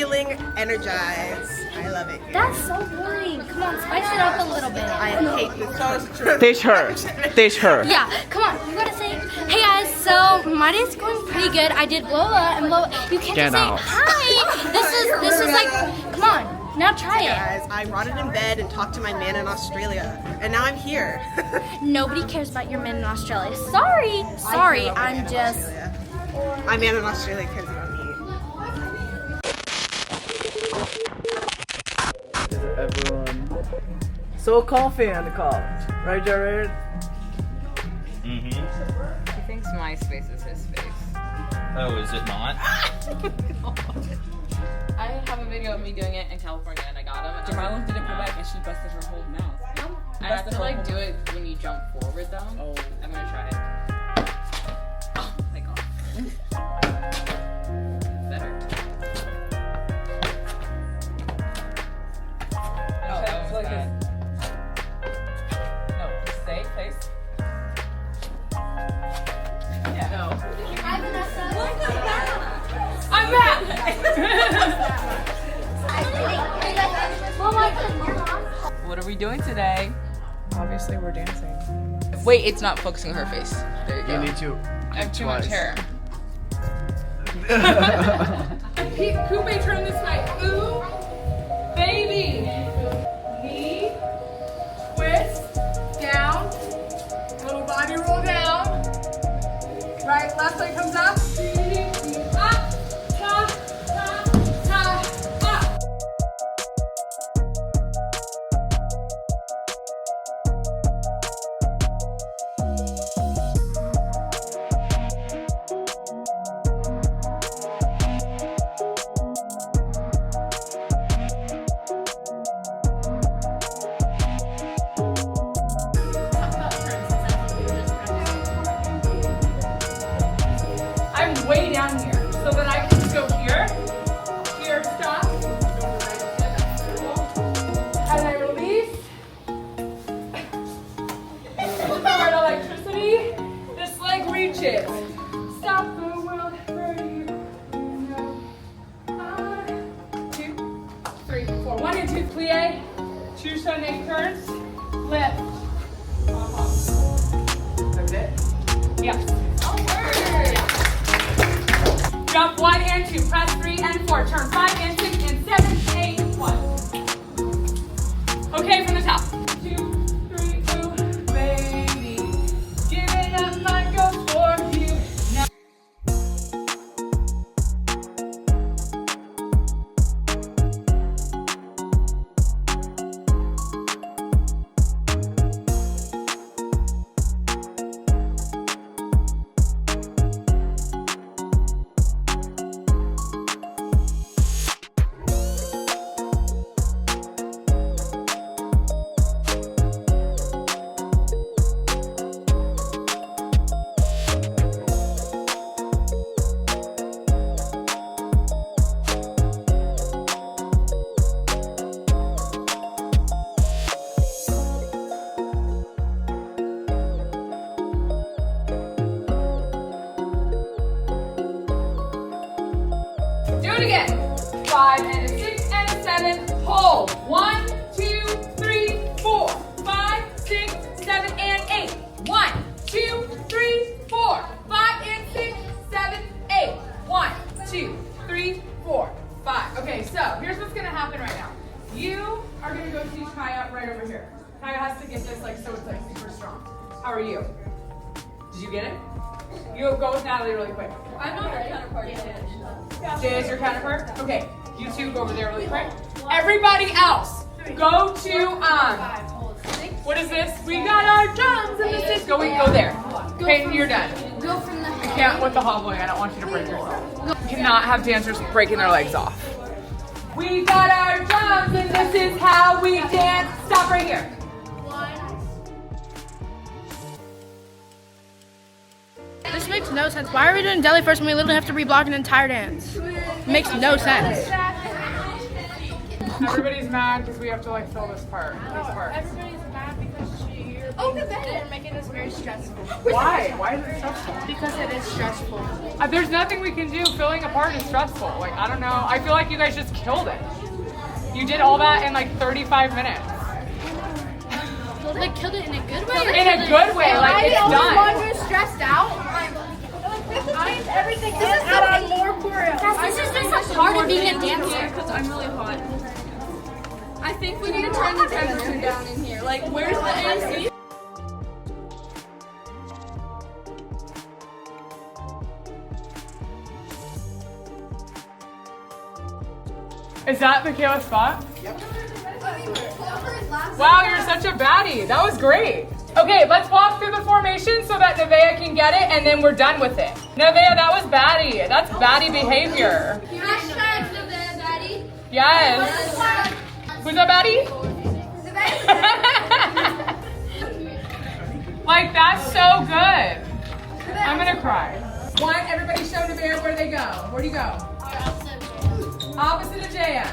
feeling energized. I love it. That's so boring. Come on, spice it up a little bit. I hate this culture. Teach her. Teach her. Yeah, come on. You gotta say, hey guys, so my day's going pretty good. I did Lola and Lola. You can't Get just say out. hi. This is like, come on, now try it. Guys, I rotted in bed and talked to my man in Australia, and now I'm here. Nobody cares about your man in Australia. Sorry, I'm just. My man in Australia cares about me. Everyone so comfy on the couch, right, Jared? Mm-hmm. He thinks MySpace is his face. Oh, is it not? I have a video of me doing it in California and I got him. Jamila didn't pull back and she busted her whole mouth. I have to like do it when you jump forward though. Oh. I'm gonna try it. Oh my god. Better. Oh, that was bad. No, stay, face. Yeah. No. I'm back! What are we doing today? Obviously, we're dancing. Wait, it's not focusing on her face. There you go. You need to. I have too much hair. Who may turn this way? Ooh, baby. Knee, twist, down, little body roll down. Right, left leg comes up. Up, ta, ta, ta, up. I'm way down here, so that I can go here, here, stop, and I release. Start electricity. This leg reaches. Stop the world for you. 2, 3, 4. 1 and 2, plie. 2 Sunday turns. Lift. That's it? Yes. Jump 1 and 2, press 3 and 4, turn 5 and 6 and 7, 8, 1. Okay, from the top. 2, 3, ooh, baby. Give it up, my goes for you. Now. Do it again. 5 and a 6 and a 7. Hold. 1, 2, 3, 4, 5, 6, 7, and 8. 1, 2, 3, 4, 5, and 6, 7, 8. 1, 2, 3, 4, 5. Okay, so here's what's gonna happen right now. You are gonna go teach Kaya right over here. Kaya has to get this like so it's like super strong. How are you? Did you get it? You go with Natalie really quick. I'm not her counterpart. Jay is your counterpart? Okay, you two go over there really quick. Everybody else, go to, what is this? We got our drums and this is, go there. Okay, you're done. Go from the I can't with the hobbling, I don't want you to break yourself. You cannot have dancers breaking their legs off. We got our drums and this is how we dance. Stop right here. This makes no sense. Why are we doing deli first when we literally have to reblock an entire dance? It makes no sense. Everybody's mad because we have to like fill this part. Everybody's mad because you're They're making this very stressful. Why? Why is it stressful? Because it is stressful. There's nothing we can do. Filling a part is stressful. Like, I don't know. I feel like you guys just killed it. You did all that in like 35 minutes. Like killed it in a good way. In a good way, like it's done. Longer stressed out. Everything is add on more choreo. This is just a part of being a dancer. Because I'm really hot. I think we need to turn the temperature down in here. Like, where's the AC? Is that Michaela's spot? Yep. Wow, you're such a baddie. That was great. Okay, let's walk through the formation so that Nevaeh can get it, and then we're done with it. Nevaeh, that was baddie. That's baddie behavior. Hashtag Nevaeh baddie. Yes. Who's that baddie? Like, that's so good. I'm gonna cry. One, everybody show Nevaeh where they go. Where do you go? Opposite of JM.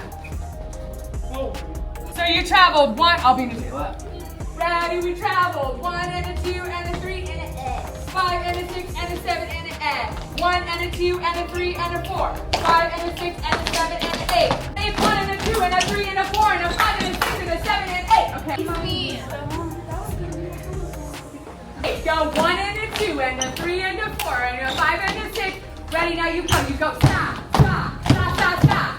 So you traveled one, I'll be Najayla. Ready, we traveled 1 and a 2 and a 3 and an 5 and a 6 and a 7 and an 1 and a 2 and a 3 and a 4, 5 and a 6 and a 7 and an 8, 1 and a 2 and a 3 and a 4 and a 5 and a 6 and a 7 and 8. Okay. Go 1 and a 2 and a 3 and a 4 and a 5 and a 6. Ready, now you come. You go stop, stop, stop, stop, stop.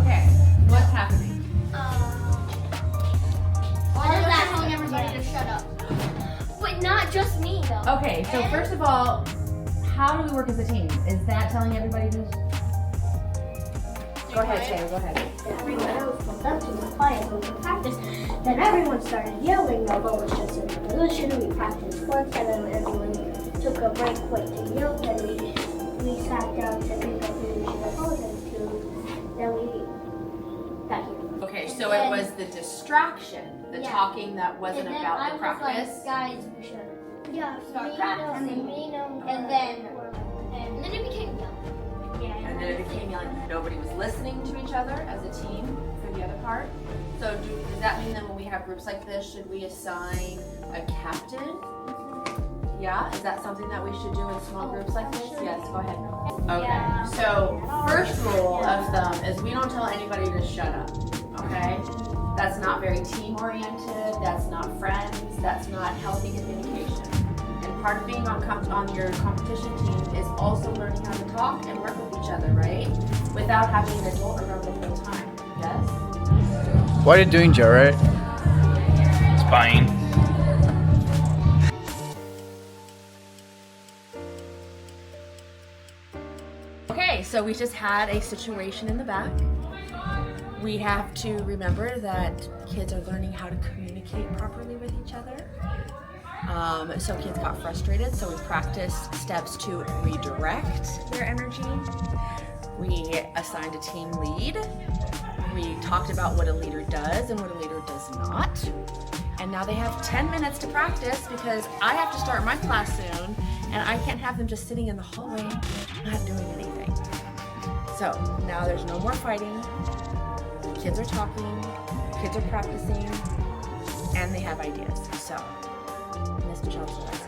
Okay, what's happening? Telling everybody to shut up. But not just me though. Okay, so first of all, how do we work as a team? Is that telling everybody to... Go ahead, Shay, go ahead. Everyone else was up to be quiet when we practiced. Then everyone started yelling, although it was just a revolution. We practiced once and then everyone took a break, went to yell, then we sat down to think of who we should apologize to. Then we got here. Okay, so it was the distraction, the talking that wasn't And then about I the was practice. like, guys, we should start practicing. And then it became yelling. And then it became yelling. Nobody was listening to each other as a team for the other part. So does that mean that when we have groups like this, should we assign a captain? Yeah, is that something that we should do in small groups like this? Yes, go ahead. Okay, so first rule of thumb is we don't tell anybody to shut up, okay? That's not very team-oriented, that's not friends, that's not healthy communication. And part of being on your competition team is also learning how to talk and work with each other, right? Without having an adult around the whole time, yes? What are you doing, Jared? Spying. Okay, so we just had a situation in the back. We have to remember that kids are learning how to communicate properly with each other. So kids got frustrated, so we practiced steps to redirect their energy. We assigned a team lead. We talked about what a leader does and what a leader does not. And now they have 10 minutes to practice because I have to start my class soon and I can't have them just sitting in the hallway not doing anything. So now there's no more fighting. Kids are talking, kids are practicing, and they have ideas. So, Mr. Johnson, that's you.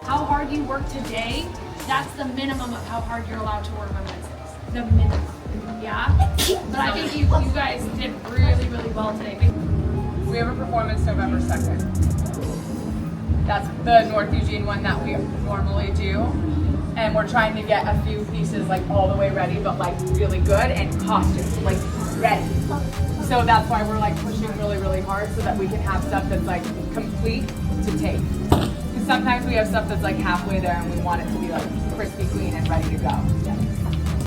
How hard you work today, that's the minimum of how hard you're allowed to work on Wednesdays. The minimum. Yeah? But I think you guys did really, really well today. We have a performance November 2nd. That's the North Eugene one that we normally do. And we're trying to get a few pieces like all the way ready, but like really good and costumes, like ready. So that's why we're like pushing really, really hard so that we can have stuff that's like complete to take. Because sometimes we have stuff that's like halfway there and we want it to be like crispy clean and ready to go.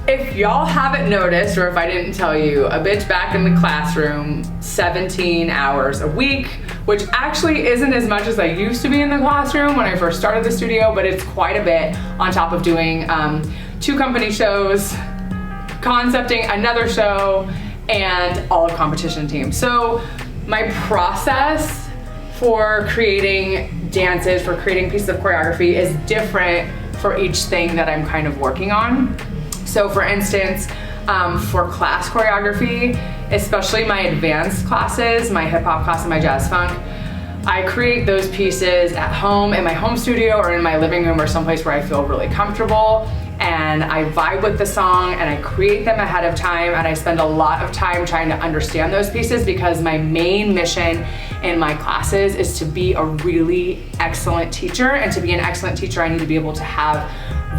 If y'all haven't noticed, or if I didn't tell you, a bitch back in the classroom 17 hours a week, which actually isn't as much as I used to be in the classroom when I first started the studio, but it's quite a bit on top of doing 2 company shows, concepting another show, and all of competition team. So my process for creating dances, for creating pieces of choreography is different for each thing that I'm kind of working on. So for instance, for class choreography, especially my advanced classes, my hip hop class and my jazz funk, I create those pieces at home in my home studio or in my living room or someplace where I feel really comfortable, and I vibe with the song and I create them ahead of time, and I spend a lot of time trying to understand those pieces because my main mission in my classes is to be a really excellent teacher, and to be an excellent teacher I need to be able to have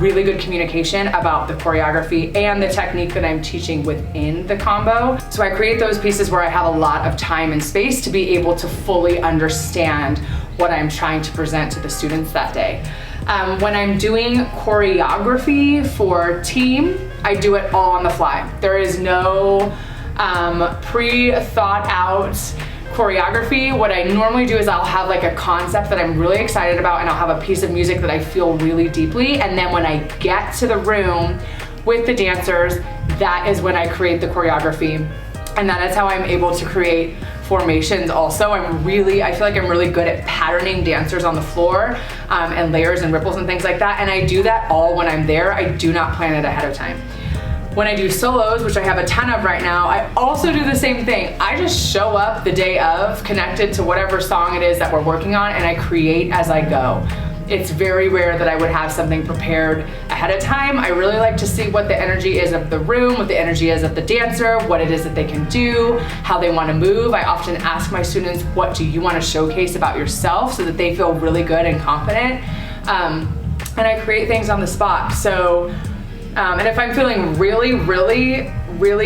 really good communication about the choreography and the technique that I'm teaching within the combo. So I create those pieces where I have a lot of time and space to be able to fully understand what I'm trying to present to the students that day. When I'm doing choreography for team, I do it all on the fly. There is no pre-thought out choreography. What I normally do is I'll have like a concept that I'm really excited about, and I'll have a piece of music that I feel really deeply, and then when I get to the room with the dancers, that is when I create the choreography, and that is how I'm able to create formations also. I feel like I'm really good at patterning dancers on the floor and layers and ripples and things like that, and I do that all when I'm there. I do not plan it ahead of time. When I do solos, which I have a ton of right now, I also do the same thing. I just show up the day of, connected to whatever song it is that we're working on, and I create as I go. It's very rare that I would have something prepared ahead of time. I really like to see what the energy is of the room, what the energy is of the dancer, what it is that they can do, how they want to move. I often ask my students, what do you want to showcase about yourself, so that they feel really good and confident. And I create things on the spot. So. And if I'm feeling really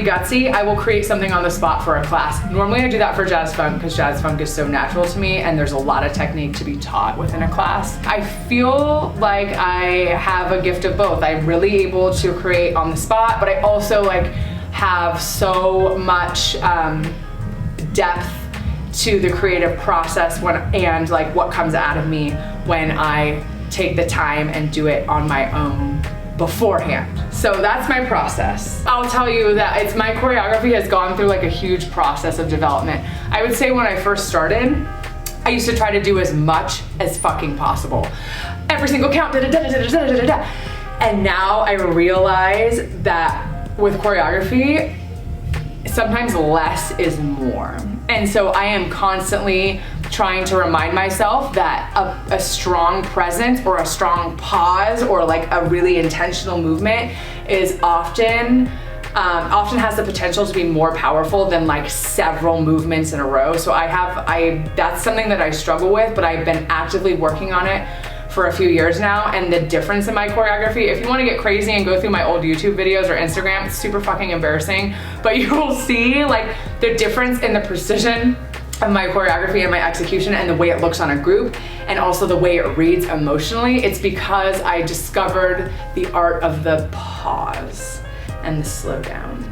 gutsy, I will create something on the spot for a class. Normally I do that for jazz funk because jazz funk is so natural to me, and there's a lot of technique to be taught within a class. I feel like I have a gift of both. I'm really able to create on the spot, but I also have so much depth to the creative process and what comes out of me when I take the time and do it on my own beforehand. So that's my process. I'll tell you that my choreography has gone through a huge process of development. I would say when I first started, I used to try to do as much as fucking possible. Every single count, and now I realize that with choreography, sometimes less is more. And so I am constantly trying to remind myself that a strong presence or a strong pause or a really intentional movement is often has the potential to be more powerful than several movements in a row. So that's something that I struggle with, but I've been actively working on it for a few years now, and the difference in my choreography, if you want to get crazy and go through my old YouTube videos or Instagram, it's super fucking embarrassing, but you will see the difference in the precision of my choreography and my execution and the way it looks on a group, and also the way it reads emotionally. It's because I discovered the art of the pause and the slow down.